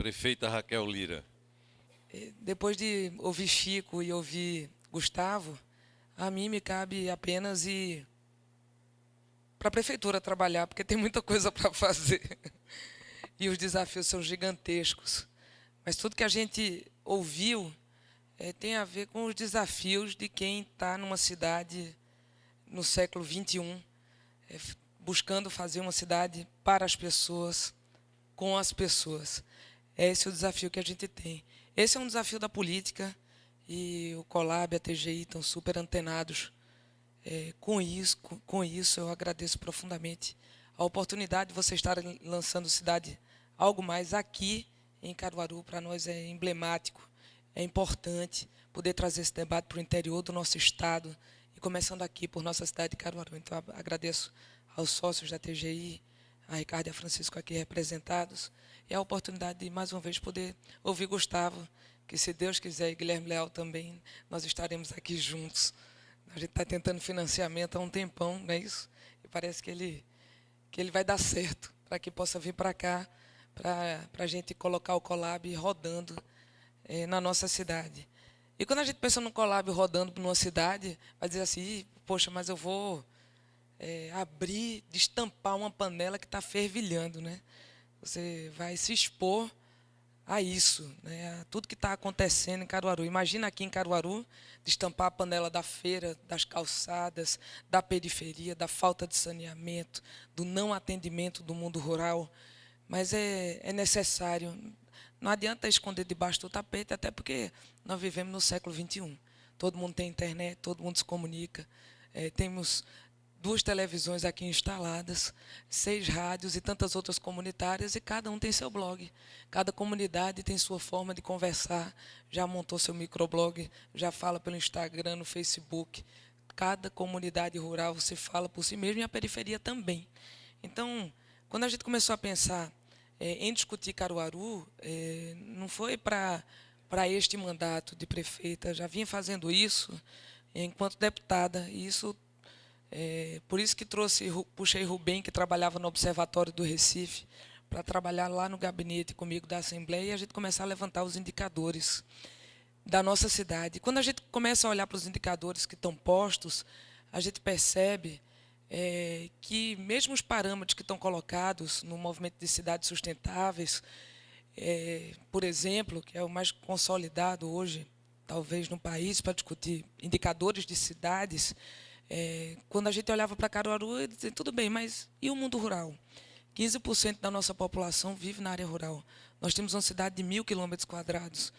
Prefeita Raquel Lira. Depois de ouvir Chico e ouvir Gustavo, a mim me cabe apenas ir para a prefeitura trabalhar, porque tem muita coisa para fazer. E os desafios são gigantescos. Mas tudo que a gente ouviu tem a ver com os desafios de quem está numa cidade no século XXI, buscando fazer uma cidade para as pessoas, com as pessoas. Esse é o desafio que a gente tem. Esse é um desafio da política e o Colab e a TGI estão super antenados com isso. Eu agradeço profundamente a oportunidade de vocês estarem lançando Cidade Algo Mais aqui em Caruaru. Para nós é emblemático, é importante poder trazer esse debate para o interior do nosso estado e começando aqui por nossa cidade de Caruaru. Então, agradeço aos sócios da TGI, a Ricardo e a Francisco aqui representados, e a oportunidade de, mais uma vez, poder ouvir Gustavo, que, se Deus quiser, e Guilherme Leal também, nós estaremos aqui juntos. A gente está tentando financiamento há um tempão, não é isso? E parece que ele vai dar certo, para que possa vir para cá, para a gente colocar o Colab rodando na nossa cidade. E quando a gente pensa no Colab rodando numa cidade, vai dizer assim, poxa, mas eu vou abrir, destampar uma panela que está fervilhando, né? Você vai se expor a isso, né? A tudo que está acontecendo em Caruaru. Imagina aqui em Caruaru, destampar a panela da feira, das calçadas, da periferia, da falta de saneamento, do não atendimento do mundo rural. Mas é necessário. Não adianta esconder debaixo do tapete, até porque nós vivemos no século XXI. Todo mundo tem internet, todo mundo se comunica. Temos 2 televisões aqui instaladas, 6 rádios e tantas outras comunitárias, e cada um tem seu blog. Cada comunidade tem sua forma de conversar, já montou seu microblog, já fala pelo Instagram, no Facebook. Cada comunidade rural se fala por si mesmo e a periferia também. Então, quando a gente começou a pensar em discutir Caruaru, não foi para este mandato de prefeita, já vinha fazendo isso enquanto deputada, e isso por isso que puxei Rubem, que trabalhava no Observatório do Recife, para trabalhar lá no gabinete comigo da Assembleia e a gente começar a levantar os indicadores da nossa cidade. Quando a gente começa a olhar para os indicadores que estão postos, a gente percebe que mesmo os parâmetros que estão colocados no movimento de cidades sustentáveis, por exemplo, que é o mais consolidado hoje, talvez, no país, para discutir indicadores de cidades, quando a gente olhava para Caruaru, dizia, tudo bem, mas e o mundo rural? 15% da nossa população vive na área rural. Nós temos uma cidade de 1.000 km².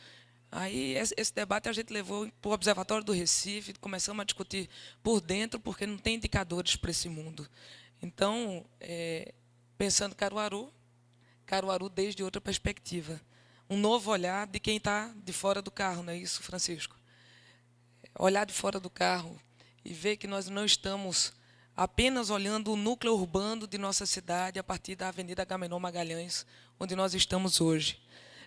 Aí, esse debate a gente levou para o Observatório do Recife, começamos a discutir por dentro, porque não tem indicadores para esse mundo. Então, pensando Caruaru desde outra perspectiva. Um novo olhar de quem está de fora do carro, não é isso, Francisco? Olhar de fora do carro e ver que nós não estamos apenas olhando o núcleo urbano de nossa cidade a partir da Avenida Agamenon Magalhães, onde nós estamos hoje.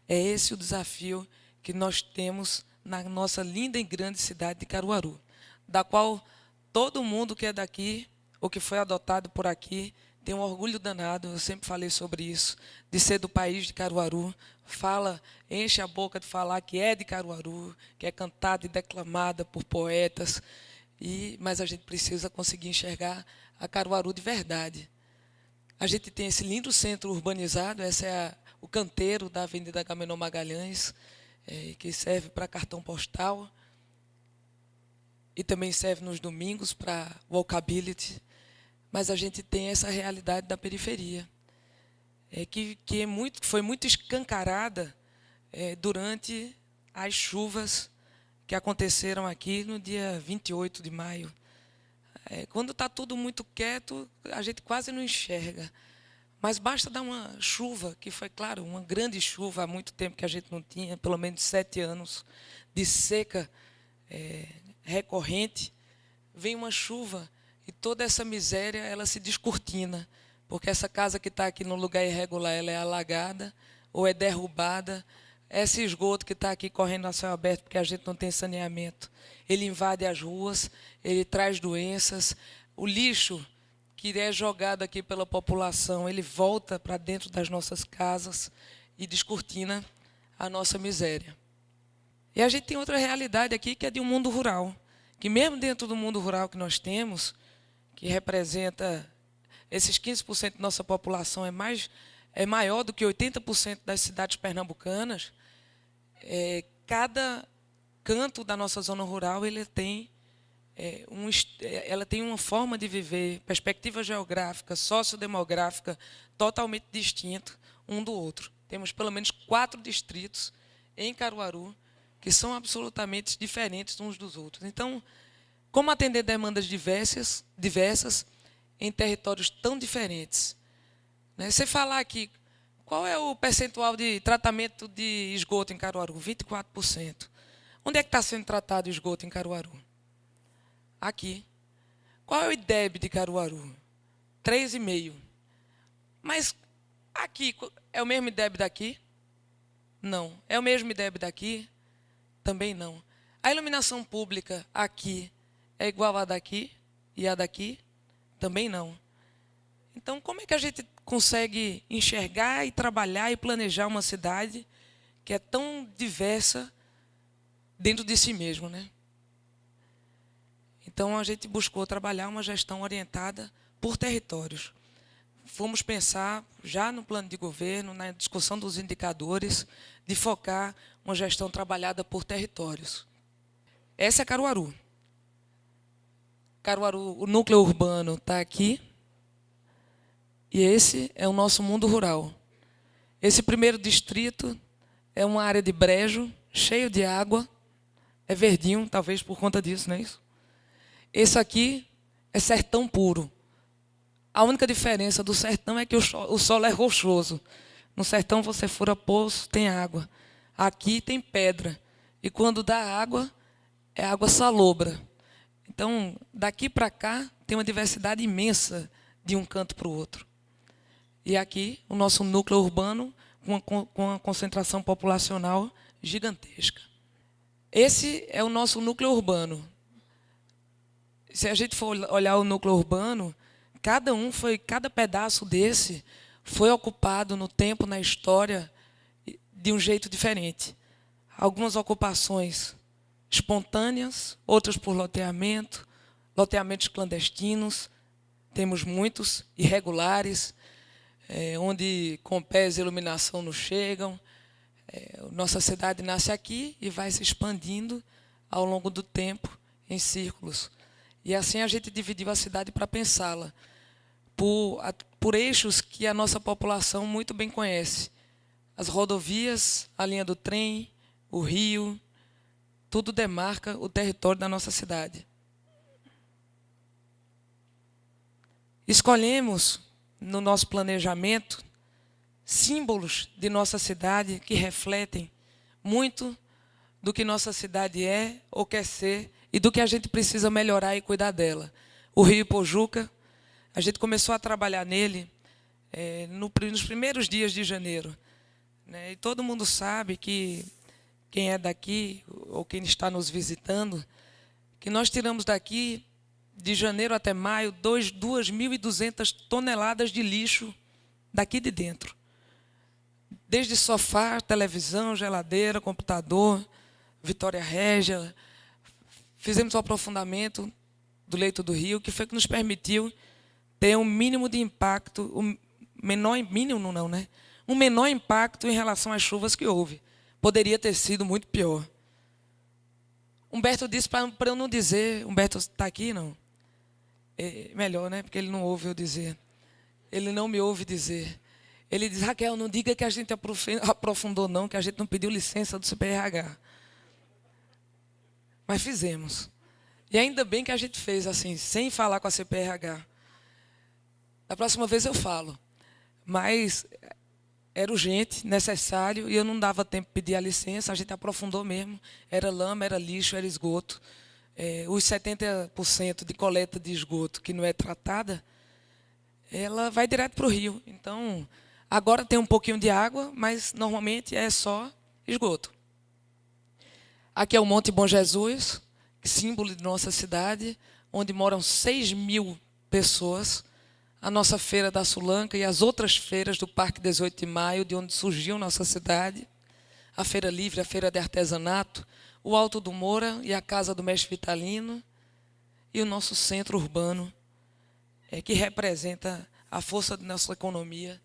É esse o desafio que nós temos na nossa linda e grande cidade de Caruaru, da qual todo mundo que é daqui, ou que foi adotado por aqui, tem um orgulho danado, eu sempre falei sobre isso, de ser do país de Caruaru, enche a boca de falar que é de Caruaru, que é cantada e declamada por poetas, mas a gente precisa conseguir enxergar a Caruaru de verdade. A gente tem esse lindo centro urbanizado, esse é o canteiro da Avenida Agamenon Magalhães, que serve para cartão postal e também serve nos domingos para walkability, mas a gente tem essa realidade da periferia, que foi muito escancarada durante as chuvas que aconteceram aqui no dia 28 de maio. Quando está tudo muito quieto, a gente quase não enxerga. Mas basta dar uma chuva, que foi, claro, uma grande chuva, há muito tempo que a gente não tinha, pelo menos 7 anos de seca recorrente, vem uma chuva e toda essa miséria ela se descortina, porque essa casa que está aqui no lugar irregular ela é alagada ou é derrubada. Esse esgoto que está aqui correndo a céu aberto, porque a gente não tem saneamento, ele invade as ruas, ele traz doenças. O lixo que é jogado aqui pela população, ele volta para dentro das nossas casas, e descortina a nossa miséria. E a gente tem outra realidade aqui, que é de um mundo rural, que mesmo dentro do mundo rural que nós temos, que representa esses 15% da nossa população, é maior do que 80% das cidades pernambucanas, cada canto da nossa zona rural ela tem uma forma de viver, perspectiva geográfica, sociodemográfica, totalmente distinta um do outro. Temos pelo menos 4 distritos em Caruaru que são absolutamente diferentes uns dos outros. Então, como atender demandas diversas em territórios tão diferentes? Você falar aqui, qual é o percentual de tratamento de esgoto em Caruaru? 24%. Onde é que está sendo tratado o esgoto em Caruaru? Aqui. Qual é o IDEB de Caruaru? 3,5%. Mas aqui, é o mesmo IDEB daqui? Não. É o mesmo IDEB daqui? Também não. A iluminação pública aqui é igual a daqui e a daqui? Também não. Então, como é que a gente consegue enxergar e trabalhar e planejar uma cidade que é tão diversa dentro de si mesmo, né? Então, a gente buscou trabalhar uma gestão orientada por territórios. Fomos pensar, já no plano de governo, na discussão dos indicadores, de focar uma gestão trabalhada por territórios. Essa é Caruaru. Caruaru, o núcleo urbano está aqui. E esse é o nosso mundo rural. Esse primeiro distrito é uma área de brejo, cheio de água. É verdinho, talvez por conta disso, não é isso? Esse aqui é sertão puro. A única diferença do sertão é que o solo é rochoso. No sertão você fura poço, tem água. Aqui tem pedra. E quando dá água, é água salobra. Então, daqui para cá, tem uma diversidade imensa de um canto para o outro. E aqui, o nosso núcleo urbano, com uma concentração populacional gigantesca. Esse é o nosso núcleo urbano. Se a gente for olhar o núcleo urbano, cada pedaço desse foi ocupado no tempo, na história, de um jeito diferente. Algumas ocupações espontâneas, outras por loteamento, loteamentos clandestinos, temos muitos irregulares, onde com pés e iluminação não chegam. Nossa cidade nasce aqui e vai se expandindo ao longo do tempo em círculos. E assim a gente dividiu a cidade para pensá-la por eixos que a nossa população muito bem conhece. As rodovias, a linha do trem, o rio, tudo demarca o território da nossa cidade. Escolhemos, no nosso planejamento, símbolos de nossa cidade que refletem muito do que nossa cidade é ou quer ser e do que a gente precisa melhorar e cuidar dela. O Rio Ipojuca, a gente começou a trabalhar nele nos primeiros dias de janeiro. E todo mundo sabe que quem é daqui ou quem está nos visitando, que nós tiramos daqui, de janeiro até maio, 2.200 toneladas de lixo daqui de dentro. Desde sofá, televisão, geladeira, computador, Vitória Régia. Fizemos o aprofundamento do leito do rio, que foi que nos permitiu ter um mínimo de impacto, um menor impacto em relação às chuvas que houve. Poderia ter sido muito pior. Humberto disse para eu não dizer, Humberto está aqui, não? Melhor, né? Porque ele não ouve eu dizer. Ele não me ouve dizer. Ele diz, Raquel, não diga que a gente aprofundou não, que a gente não pediu licença do CPRH. Mas fizemos. E ainda bem que a gente fez assim, sem falar com a CPRH. Da próxima vez eu falo. Mas era urgente, necessário, e eu não dava tempo de pedir a licença, a gente aprofundou mesmo. Era lama, era lixo, era esgoto. Os 70% de coleta de esgoto que não é tratada, ela vai direto para o rio. Então, agora tem um pouquinho de água, mas normalmente é só esgoto. Aqui é o Monte Bom Jesus, símbolo de nossa cidade, onde moram 6.000 pessoas. a nossa feira da Sulanca e as outras feiras do Parque 18 de Maio, de onde surgiu nossa cidade, a Feira Livre, a Feira de Artesanato, o Alto do Moura e a Casa do Mestre Vitalino, e o nosso centro urbano, que representa a força da nossa economia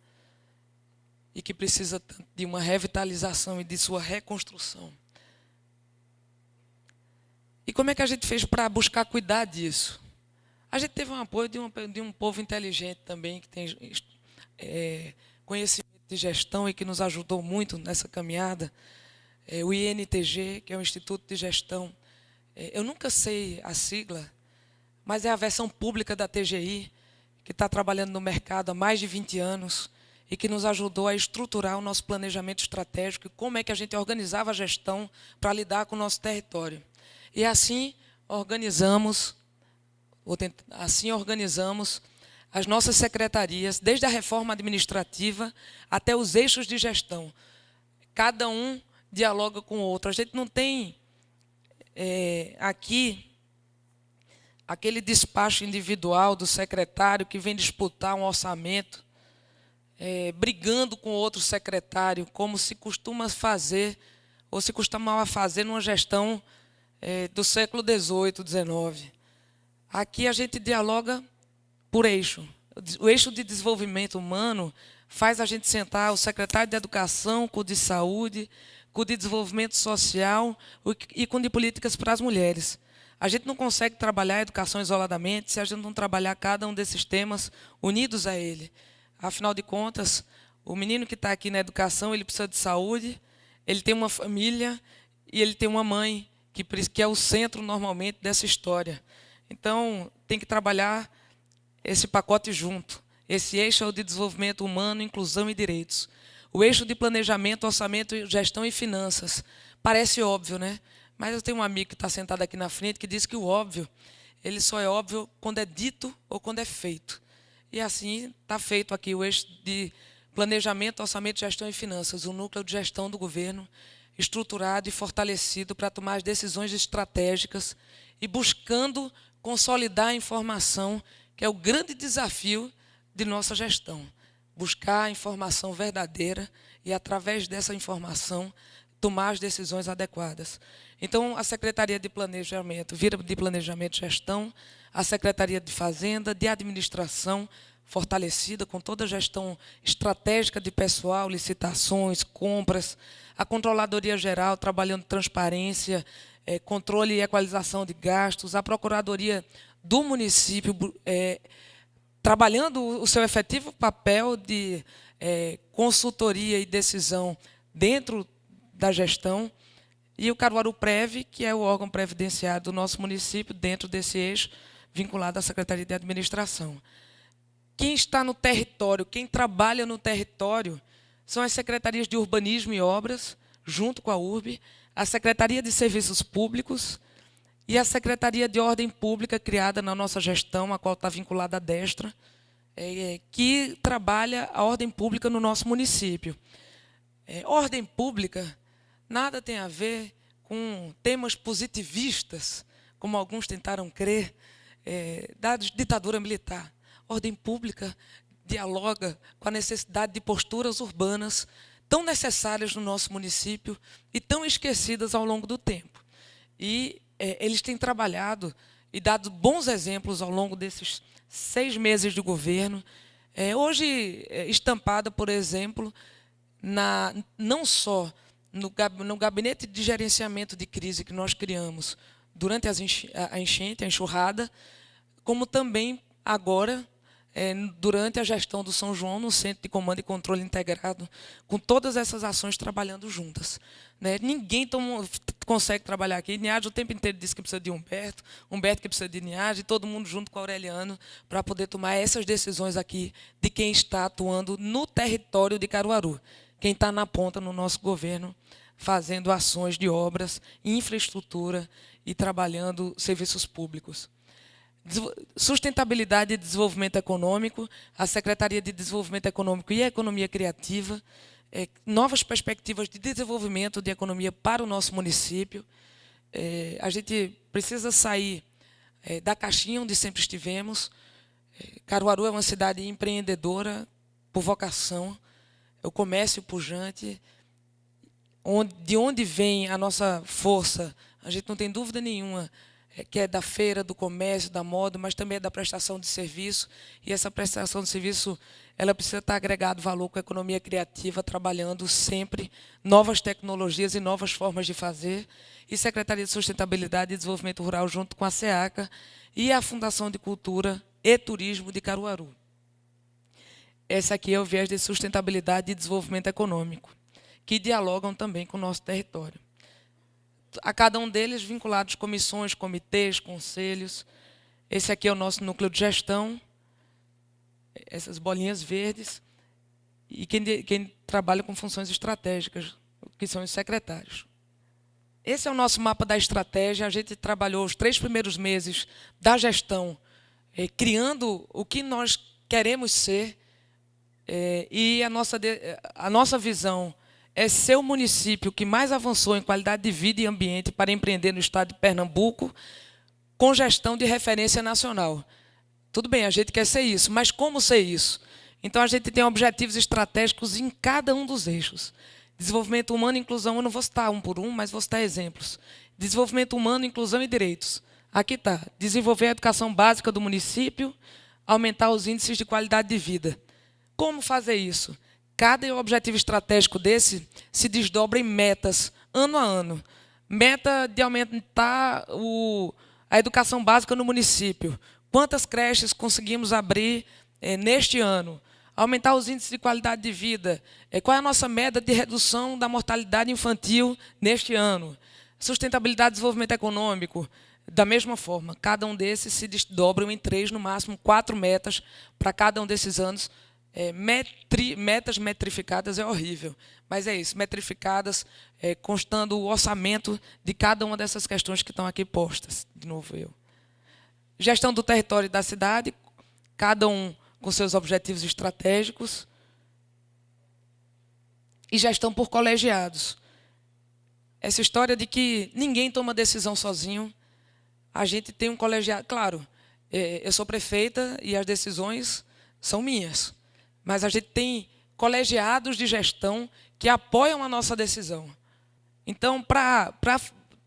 e que precisa de uma revitalização e de sua reconstrução. E como é que a gente fez para buscar cuidar disso? A gente teve um apoio de um povo inteligente também, que tem conhecimento de gestão e que nos ajudou muito nessa caminhada. O INTG, que é o Instituto de Gestão. Eu nunca sei a sigla, mas é a versão pública da TGI, que está trabalhando no mercado há mais de 20 anos e que nos ajudou a estruturar o nosso planejamento estratégico e como é que a gente organizava a gestão para lidar com o nosso território. E assim organizamos as nossas secretarias, desde a reforma administrativa até os eixos de gestão. Cada um dialoga com o outro. A gente não tem aqui aquele despacho individual do secretário que vem disputar um orçamento, brigando com outro secretário, como se costuma fazer, ou se costumava fazer numa gestão do século XVIII, XIX. Aqui a gente dialoga por eixo. O eixo de desenvolvimento humano faz a gente sentar o secretário de Educação, com o de Saúde, com o de Desenvolvimento Social e com o de Políticas para as Mulheres. A gente não consegue trabalhar a educação isoladamente se a gente não trabalhar cada um desses temas unidos a ele. Afinal de contas, o menino que está aqui na educação, ele precisa de saúde, ele tem uma família e ele tem uma mãe, que é o centro, normalmente, dessa história. Então, tem que trabalhar esse pacote junto. Esse eixo é o de desenvolvimento humano, inclusão e direitos. O eixo de planejamento, orçamento, gestão e finanças. Parece óbvio, né? Mas eu tenho um amigo que está sentado aqui na frente que diz que o óbvio, ele só é óbvio quando é dito ou quando é feito. E assim está feito aqui o eixo de planejamento, orçamento, gestão e finanças, o núcleo de gestão do governo, estruturado e fortalecido para tomar as decisões estratégicas e buscando consolidar a informação, que é o grande desafio de nossa gestão. Buscar a informação verdadeira e, através dessa informação, tomar as decisões adequadas. Então, a Secretaria de Planejamento vira de Planejamento e Gestão, a Secretaria de Fazenda, de Administração, fortalecida com toda a gestão estratégica de pessoal, licitações, compras, a Controladoria Geral trabalhando transparência, controle e equalização de gastos, a Procuradoria do município trabalhando o seu efetivo papel de consultoria e decisão dentro da gestão, e o Caruaru Prev, que é o órgão previdenciário do nosso município, dentro desse eixo, vinculado à Secretaria de Administração. Quem está no território, quem trabalha no território, são as secretarias de Urbanismo e Obras, junto com a URB, a Secretaria de Serviços Públicos e a Secretaria de Ordem Pública, criada na nossa gestão, a qual está vinculada à Destra, que trabalha a ordem pública no nosso município. Ordem pública nada tem a ver com temas positivistas, como alguns tentaram crer, da ditadura militar. Ordem pública dialoga com a necessidade de posturas urbanas tão necessárias no nosso município e tão esquecidas ao longo do tempo. E eles têm trabalhado e dado bons exemplos ao longo desses 6 meses de governo. Hoje, estampada, por exemplo, não só no gabinete de gerenciamento de crise que nós criamos durante a enchente, a enxurrada, como também agora, durante a gestão do São João, no Centro de Comando e Controle Integrado, com todas essas ações trabalhando juntas. Ninguém consegue trabalhar aqui. Niage o tempo inteiro diz que precisa de Humberto, Humberto que precisa de Niage, todo mundo junto com o Aureliano, para poder tomar essas decisões aqui de quem está atuando no território de Caruaru, quem está na ponta no nosso governo, fazendo ações de obras, infraestrutura e trabalhando serviços públicos. Sustentabilidade e desenvolvimento econômico, a Secretaria de Desenvolvimento Econômico e a Economia Criativa, novas perspectivas de desenvolvimento de economia para o nosso município. A gente precisa sair da caixinha onde sempre estivemos. Caruaru é uma cidade empreendedora por vocação, é o comércio pujante, de onde vem a nossa força, a gente não tem dúvida nenhuma, que é da feira, do comércio, da moda, mas também é da prestação de serviço, e essa prestação de serviço ela precisa estar agregado valor com a economia criativa, trabalhando sempre novas tecnologias e novas formas de fazer, e Secretaria de Sustentabilidade e Desenvolvimento Rural, junto com a SEACA e a Fundação de Cultura e Turismo de Caruaru. Esse aqui é o viés de sustentabilidade e desenvolvimento econômico, que dialogam também com o nosso território. A cada um deles vinculados comissões, comitês, conselhos. Esse aqui é o nosso núcleo de gestão, essas bolinhas verdes, e quem trabalha com funções estratégicas, que são os secretários. Esse é o nosso mapa da estratégia. A gente trabalhou os 3 primeiros meses da gestão, criando o que nós queremos ser, e a nossa visão é ser o município que mais avançou em qualidade de vida e ambiente para empreender no estado de Pernambuco, com gestão de referência nacional. Tudo bem, a gente quer ser isso, mas como ser isso? Então, a gente tem objetivos estratégicos em cada um dos eixos. Desenvolvimento humano e inclusão, eu não vou citar um por um, mas vou citar exemplos. Desenvolvimento humano, inclusão e direitos. Aqui está, desenvolver a educação básica do município, aumentar os índices de qualidade de vida. Como fazer isso? Cada objetivo estratégico desse se desdobra em metas, ano a ano. Meta de aumentar a educação básica no município. Quantas creches conseguimos abrir neste ano? Aumentar os índices de qualidade de vida. Qual é a nossa meta de redução da mortalidade infantil neste ano? Sustentabilidade e desenvolvimento econômico. Da mesma forma, cada um desses se desdobram em 3, no máximo 4 metas para cada um desses anos. Metas metrificadas é horrível, mas é isso, metrificadas, constando o orçamento de cada uma dessas questões que estão aqui postas. De novo eu. Gestão do território da cidade, cada um com seus objetivos estratégicos. E gestão por colegiados. Essa história de que ninguém toma decisão sozinho, a gente tem um colegiado. Claro, eu sou prefeita e as decisões são minhas, mas a gente tem colegiados de gestão que apoiam a nossa decisão. Então, para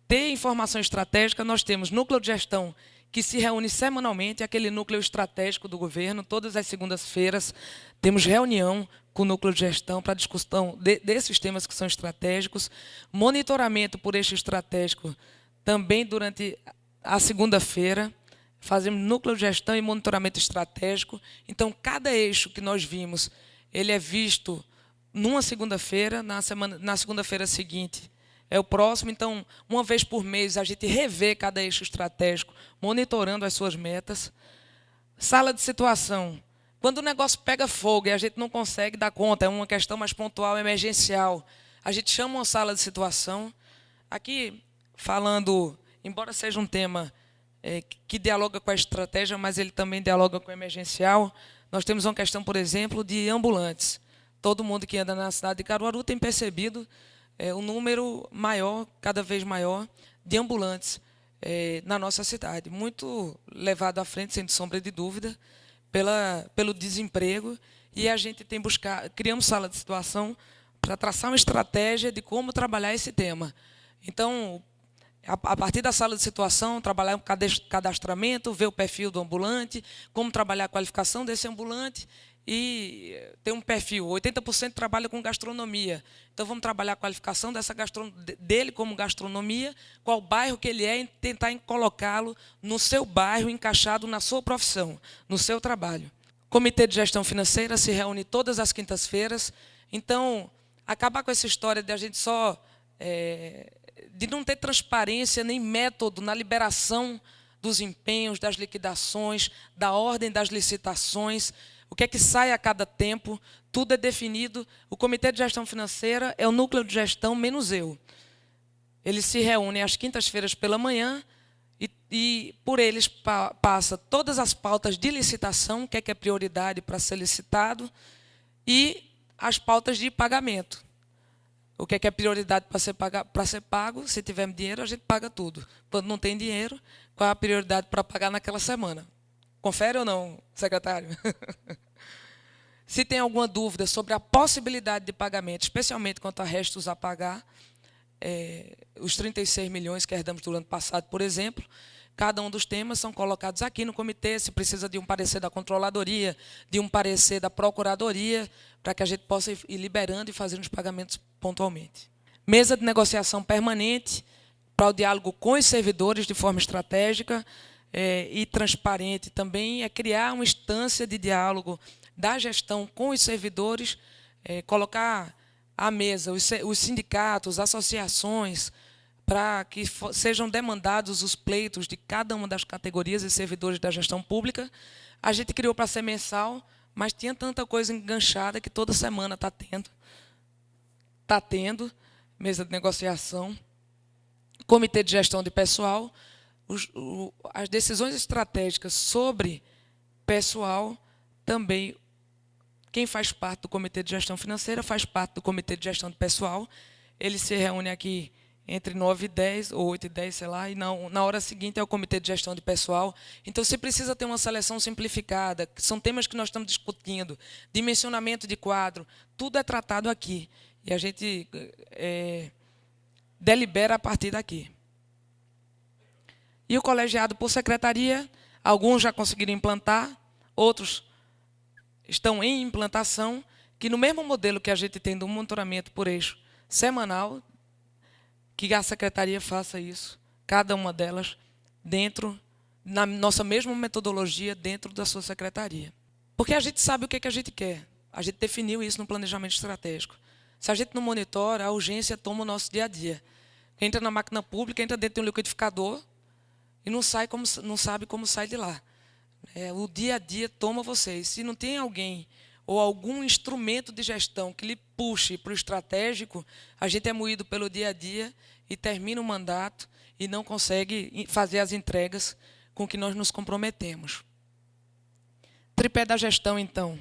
ter informação estratégica, nós temos núcleo de gestão que se reúne semanalmente, aquele núcleo estratégico do governo. Todas as segundas-feiras temos reunião com o núcleo de gestão para discussão desses temas que são estratégicos. Monitoramento por eixo estratégico também durante a segunda-feira. Fazemos núcleo de gestão e monitoramento estratégico. Então, cada eixo que nós vimos, ele é visto numa segunda-feira, na segunda-feira seguinte é o próximo. Então, uma vez por mês, a gente revê cada eixo estratégico, monitorando as suas metas. Sala de situação. Quando o negócio pega fogo e a gente não consegue dar conta, é uma questão mais pontual, emergencial, a gente chama uma sala de situação. Aqui, falando, embora seja um tema que dialoga com a estratégia, mas ele também dialoga com o emergencial, nós temos uma questão, por exemplo, de ambulantes. Todo mundo que anda na cidade de Caruaru tem percebido um número maior, cada vez maior, de ambulantes na nossa cidade. Muito levado à frente, sem sombra de dúvida, pelo desemprego. E a gente tem criamos sala de situação para traçar uma estratégia de como trabalhar esse tema. Então, a partir da sala de situação, trabalhar um cadastramento, ver o perfil do ambulante, como trabalhar a qualificação desse ambulante e ter um perfil. 80% trabalha com gastronomia. Então, vamos trabalhar a qualificação dele como gastronomia, qual bairro que ele é, e tentar colocá-lo no seu bairro, encaixado na sua profissão, no seu trabalho. O Comitê de Gestão Financeira se reúne todas as quintas-feiras. Então, acabar com essa história de a gente só... de não ter transparência nem método na liberação dos empenhos, das liquidações, da ordem das licitações, o que é que sai a cada tempo, tudo é definido. O Comitê de Gestão Financeira é o núcleo de gestão menos eu. Eles se reúnem às quintas-feiras pela manhã e por eles passa todas as pautas de licitação, o que é prioridade para ser licitado, e as pautas de pagamento. O que é prioridade para ser pago? Se tivermos dinheiro, a gente paga tudo. Quando não tem dinheiro, qual é a prioridade para pagar naquela semana? Confere ou não, secretário? Se tem alguma dúvida sobre a possibilidade de pagamento, especialmente quanto a restos a pagar, os 36 milhões que herdamos do ano passado, por exemplo, cada um dos temas são colocados aqui no comitê, se precisa de um parecer da controladoria, de um parecer da procuradoria, para que a gente possa ir liberando e fazendo os pagamentos pontualmente. Mesa de negociação permanente para o diálogo com os servidores de forma estratégica e transparente também é criar uma instância de diálogo da gestão com os servidores, colocar à mesa os sindicatos, associações, para que sejam demandados os pleitos de cada uma das categorias e servidores da gestão pública. A gente criou para ser mensal, mas tinha tanta coisa enganchada que toda semana está tendo mesa de negociação, comitê de gestão de pessoal, as decisões estratégicas sobre pessoal também. Quem faz parte do comitê de gestão financeira faz parte do comitê de gestão de pessoal. Ele se reúne aqui entre 9 e 10, ou 8 e 10, sei lá, e na hora seguinte é o comitê de gestão de pessoal. Então, você precisa ter uma seleção simplificada, que são temas que nós estamos discutindo, dimensionamento de quadro, tudo é tratado aqui. E a gente delibera a partir daqui. E o colegiado por secretaria, alguns já conseguiram implantar, outros estão em implantação, que no mesmo modelo que a gente tem do monitoramento por eixo semanal, que a secretaria faça isso, cada uma delas, na nossa mesma metodologia, dentro da sua secretaria. Porque a gente sabe o que a gente quer. A gente definiu isso no planejamento estratégico. Se a gente não monitora, a urgência toma o nosso dia a dia. Quem entra na máquina pública, entra dentro de um liquidificador e não sabe como sai de lá. O dia a dia toma vocês. Se não tem alguém ou algum instrumento de gestão que lhe puxe para o estratégico, a gente é moído pelo dia a dia e termina o mandato e não consegue fazer as entregas com que nós nos comprometemos. Tripé da gestão, então.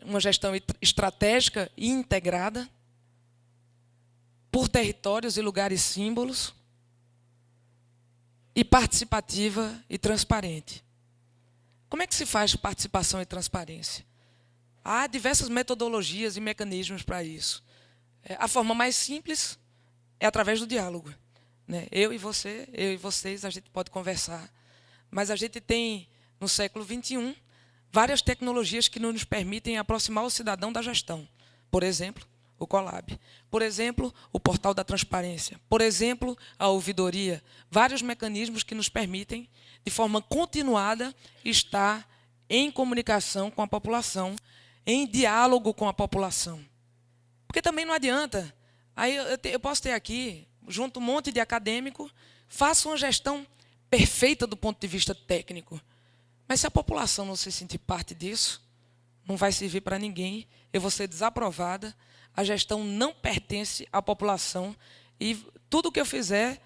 Uma gestão estratégica e integrada, por territórios e lugares símbolos, e participativa e transparente. Como é que se faz participação e transparência? Há diversas metodologias e mecanismos para isso. A forma mais simples é através do diálogo. Eu e vocês, a gente pode conversar. Mas a gente tem, no século XXI, várias tecnologias que nos permitem aproximar o cidadão da gestão. Por exemplo, o Colab. Por exemplo, o portal da transparência. Por exemplo, a ouvidoria. Vários mecanismos que nos permitem, de forma continuada, estar em comunicação com a população, em diálogo com a população. Porque também não adianta. Aí eu posso ter aqui, junto um monte de acadêmico, faço uma gestão perfeita do ponto de vista técnico. Mas se a população não se sentir parte disso, não vai servir para ninguém, eu vou ser desaprovada, a gestão não pertence à população e tudo o que eu fizer,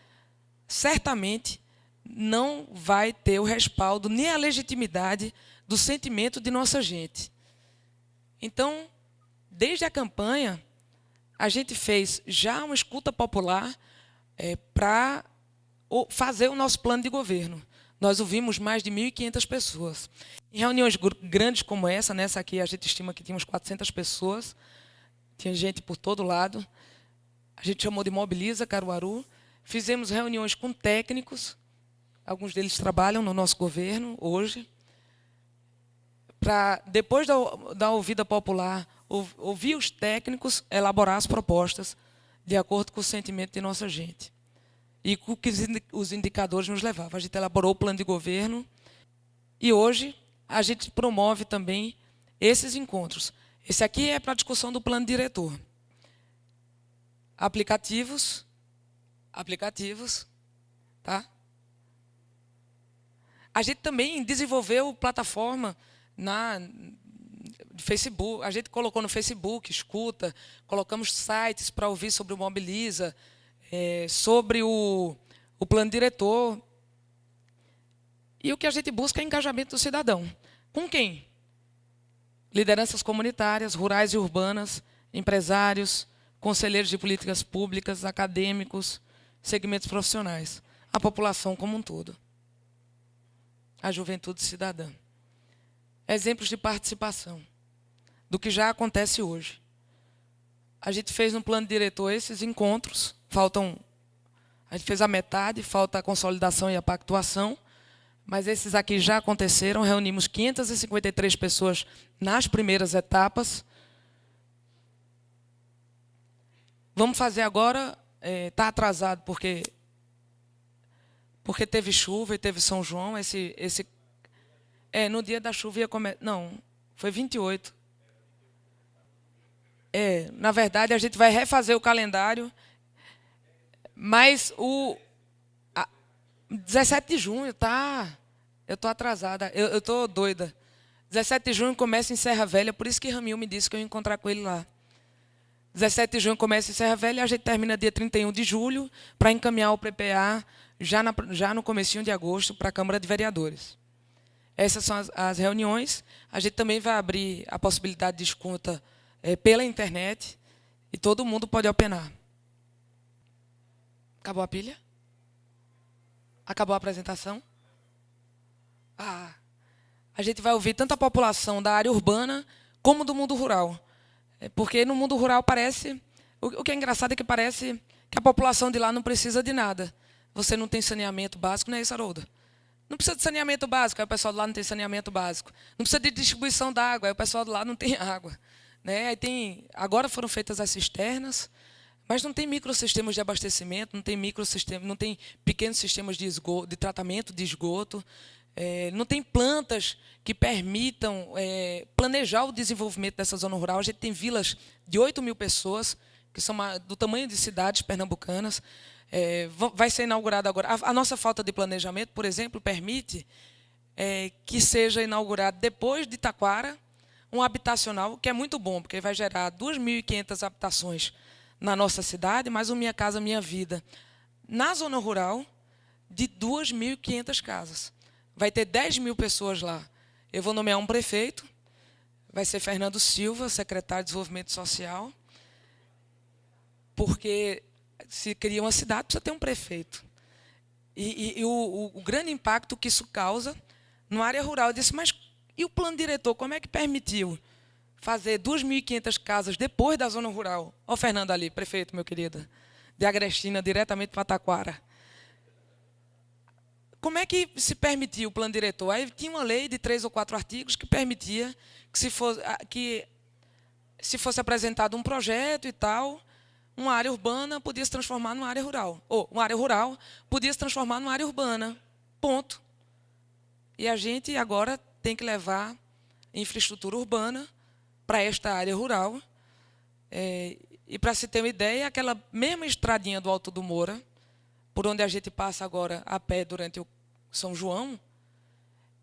certamente, não vai ter o respaldo nem a legitimidade do sentimento de nossa gente. Então, desde a campanha, a gente fez já uma escuta popular para fazer o nosso plano de governo. Nós ouvimos mais de 1.500 pessoas. Em reuniões grandes como nessa aqui a gente estima que tínhamos 400 pessoas, tinha gente por todo lado. A gente chamou de Mobiliza Caruaru. Fizemos reuniões com técnicos, alguns deles trabalham no nosso governo hoje, para, depois da ouvida popular, ouvir os técnicos, elaborar as propostas de acordo com o sentimento de nossa gente. E com o que os indicadores nos levavam. A gente elaborou o plano de governo e hoje a gente promove também esses encontros. Esse aqui é para a discussão do plano diretor. Aplicativos, tá? A gente também desenvolveu plataforma no Facebook. A gente colocou no Facebook, escuta, colocamos sites para ouvir sobre o Mobiliza, sobre o plano diretor. E o que a gente busca é engajamento do cidadão. Com quem? Lideranças comunitárias, rurais e urbanas, empresários, conselheiros de políticas públicas, acadêmicos, segmentos profissionais, a população como um todo. a juventude cidadã. Exemplos de participação, do que já acontece hoje. A gente fez no plano diretor esses encontros, a gente fez a metade, falta a consolidação e a pactuação, mas esses aqui já aconteceram, reunimos 553 pessoas nas primeiras etapas. Vamos fazer agora, está atrasado porque teve chuva e teve São João, no dia da chuva ia começar, não, foi 28. Na verdade, a gente vai refazer o calendário, mas 17 de junho, tá? Eu estou atrasada, eu estou doida. 17 de junho começa em Serra Velha, por isso que Ramil me disse que eu ia encontrar com ele lá. 17 de junho começa em Serra Velha, a gente termina dia 31 de julho, para encaminhar o PPA já no comecinho de agosto para a Câmara de Vereadores. Essas são as reuniões. A gente também vai abrir a possibilidade de escuta pela internet, e todo mundo pode opinar. Acabou a pilha? Acabou a apresentação? A gente vai ouvir tanto a população da área urbana como do mundo rural. Porque no mundo rural parece... O que é engraçado é que parece que a população de lá não precisa de nada. Você não tem saneamento básico, não é isso, Haroldo? Não precisa de saneamento básico, aí o pessoal de lá não tem saneamento básico. Não precisa de distribuição d'água, aí o pessoal de lá não tem água. Né? Aí agora foram feitas as cisternas, mas não tem microsistemas de abastecimento, não tem pequenos sistemas de tratamento de esgoto, não tem plantas que permitam planejar o desenvolvimento dessa zona rural. A gente tem vilas de 8.000 pessoas, que são do tamanho de cidades pernambucanas. Vai ser inaugurada agora. A nossa falta de planejamento, por exemplo, permite que seja inaugurado depois de Taquara um habitacional, que é muito bom, porque vai gerar 2.500 habitações na nossa cidade, mais o Minha Casa Minha Vida. Na zona rural, de 2.500 casas. Vai ter 10.000 pessoas lá. Eu vou nomear um prefeito, vai ser Fernando Silva, secretário de Desenvolvimento Social, porque se cria uma cidade, precisa ter um prefeito. E o grande impacto que isso causa na área rural. Eu disse, mas e o plano diretor, como é que permitiu fazer 2.500 casas depois da zona rural? Ó, Fernando ali, prefeito, meu querido, de Agrestina, diretamente para Taquara. Como é que se permitiu o plano diretor? Aí tinha uma lei de 3 ou 4 artigos que permitia que se fosse apresentado um projeto e tal, uma área urbana podia se transformar numa área rural. Ou uma área rural podia se transformar numa área urbana. Ponto. E a gente agora tem que levar infraestrutura urbana para esta área rural. E, para se ter uma ideia, aquela mesma estradinha do Alto do Moura, por onde a gente passa agora a pé durante o São João,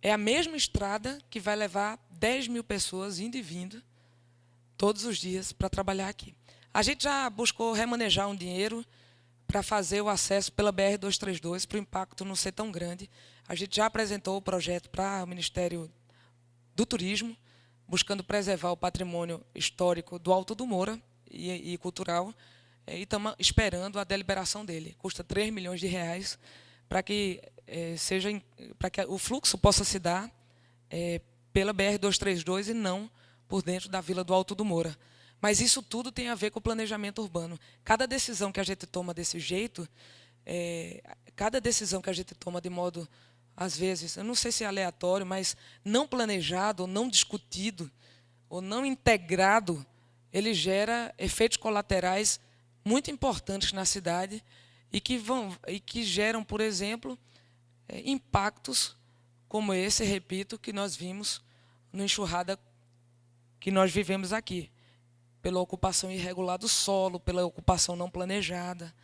é a mesma estrada que vai levar 10.000 pessoas indo e vindo todos os dias para trabalhar aqui. A gente já buscou remanejar um dinheiro para fazer o acesso pela BR-232, para o impacto não ser tão grande. A gente já apresentou o projeto para o Ministério do Turismo, buscando preservar o patrimônio histórico do Alto do Moura e cultural, e estamos esperando a deliberação dele. Custa R$3 milhões para que o fluxo possa se dar pela BR-232 e não por dentro da Vila do Alto do Moura. Mas isso tudo tem a ver com o planejamento urbano. Cada decisão que a gente toma desse jeito, cada decisão que a gente toma de modo, às vezes, eu não sei se é aleatório, mas não planejado, ou não discutido, ou não integrado, ele gera efeitos colaterais muito importantes na cidade e que geram, por exemplo, impactos como esse, repito, que nós vimos no enxurrada que nós vivemos aqui, pela ocupação irregular do solo, pela ocupação não planejada.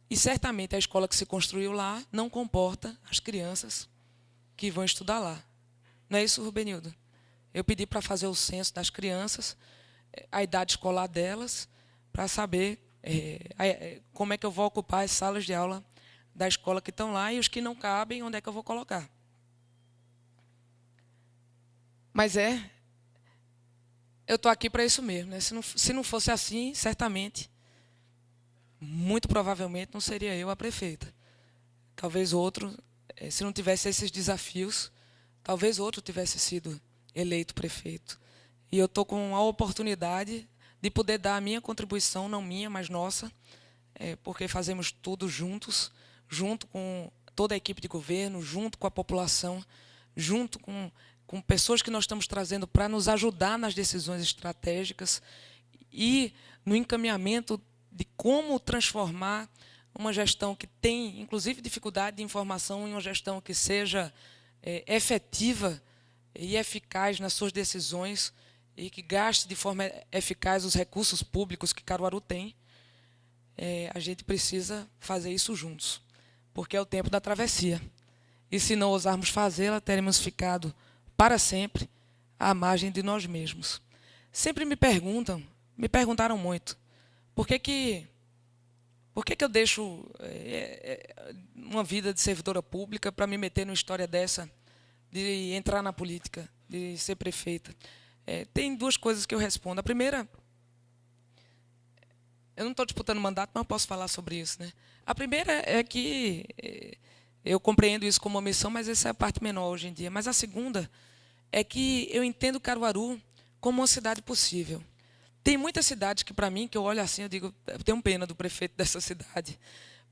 E certamente a escola que se construiu lá não comporta as crianças que vão estudar lá. Não é isso, Rubenildo? Eu pedi para fazer o censo das crianças, a idade escolar delas, para saber como é que eu vou ocupar as salas de aula da escola que estão lá e os que não cabem, onde é que eu vou colocar. Mas eu estou aqui para isso mesmo. Né? Se não fosse assim, certamente, muito provavelmente, não seria eu a prefeita. Talvez outro se não tivesse esses desafios, talvez outro tivesse sido eleito prefeito. E eu estou com a oportunidade de poder dar a minha contribuição, não minha, mas nossa, porque fazemos tudo juntos, junto com toda a equipe de governo, junto com a população, junto com pessoas que nós estamos trazendo para nos ajudar nas decisões estratégicas e no encaminhamento de como transformar uma gestão que tem, inclusive, dificuldade de informação em uma gestão que seja efetiva e eficaz nas suas decisões e que gaste de forma eficaz os recursos públicos que Caruaru tem. A gente precisa fazer isso juntos, porque é o tempo da travessia. E se não ousarmos fazê-la, teremos ficado para sempre à margem de nós mesmos. Sempre me perguntaram muito, por que eu deixo uma vida de servidora pública para me meter numa história dessa, de entrar na política, de ser prefeita? Tem duas coisas que eu respondo. A primeira, eu não estou disputando mandato, mas eu posso falar sobre isso, né? A primeira é que eu compreendo isso como uma missão, mas essa é a parte menor hoje em dia. Mas a segunda é que eu entendo Caruaru como uma cidade possível. Tem muitas cidades que, para mim, que eu olho assim, eu digo, eu tenho pena do prefeito dessa cidade,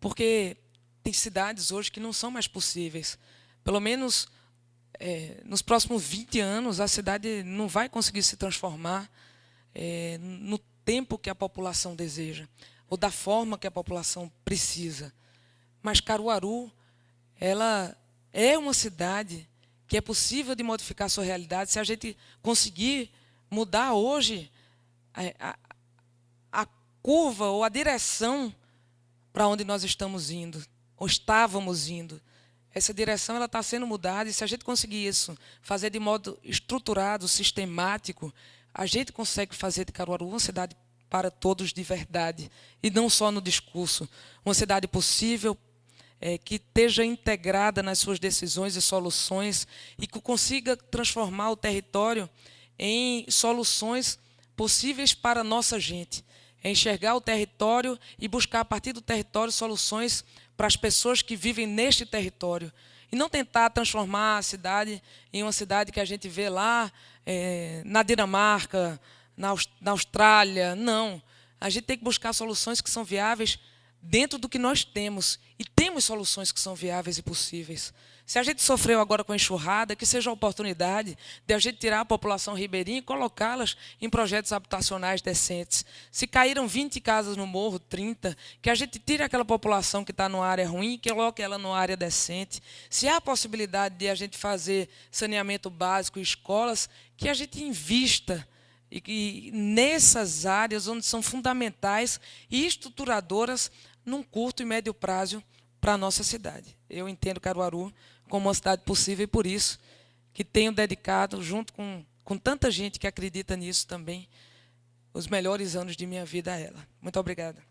porque tem cidades hoje que não são mais possíveis. Pelo menos nos próximos 20 anos, a cidade não vai conseguir se transformar no tempo que a população deseja, ou da forma que a população precisa. Mas Caruaru, ela é uma cidade que é possível de modificar sua realidade se a gente conseguir mudar hoje a curva ou a direção para onde nós estamos indo, ou estávamos indo. Essa direção está sendo mudada, e se a gente conseguir isso, fazer de modo estruturado, sistemático, a gente consegue fazer de Caruaru uma cidade para todos de verdade, e não só no discurso. Uma cidade possível, que esteja integrada nas suas decisões e soluções, e que consiga transformar o território em soluções possíveis para a nossa gente. Enxergar o território e buscar, a partir do território, soluções para as pessoas que vivem neste território. E não tentar transformar a cidade em uma cidade que a gente vê lá na Dinamarca, na Austrália. Não. A gente tem que buscar soluções que são viáveis dentro do que nós temos. E temos soluções que são viáveis e possíveis. Se a gente sofreu agora com a enxurrada, que seja a oportunidade de a gente tirar a população ribeirinha e colocá-las em projetos habitacionais decentes. Se caíram 20 casas no morro, 30, que a gente tire aquela população que está numa área ruim e coloque ela numa área decente. Se há a possibilidade de a gente fazer saneamento básico e escolas, que a gente invista e nessas áreas onde são fundamentais e estruturadoras num curto e médio prazo para a nossa cidade. Eu entendo Caruaru como uma cidade possível, e por isso que tenho dedicado, junto com tanta gente que acredita nisso também, os melhores anos de minha vida a ela. Muito obrigada.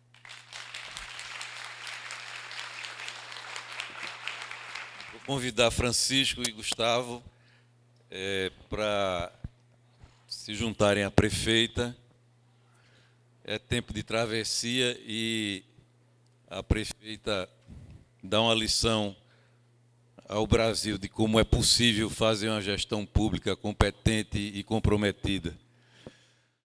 Vou convidar Francisco e Gustavo para se juntarem à prefeita. É tempo de travessia e a prefeita dá uma lição ao Brasil de como é possível fazer uma gestão pública competente e comprometida.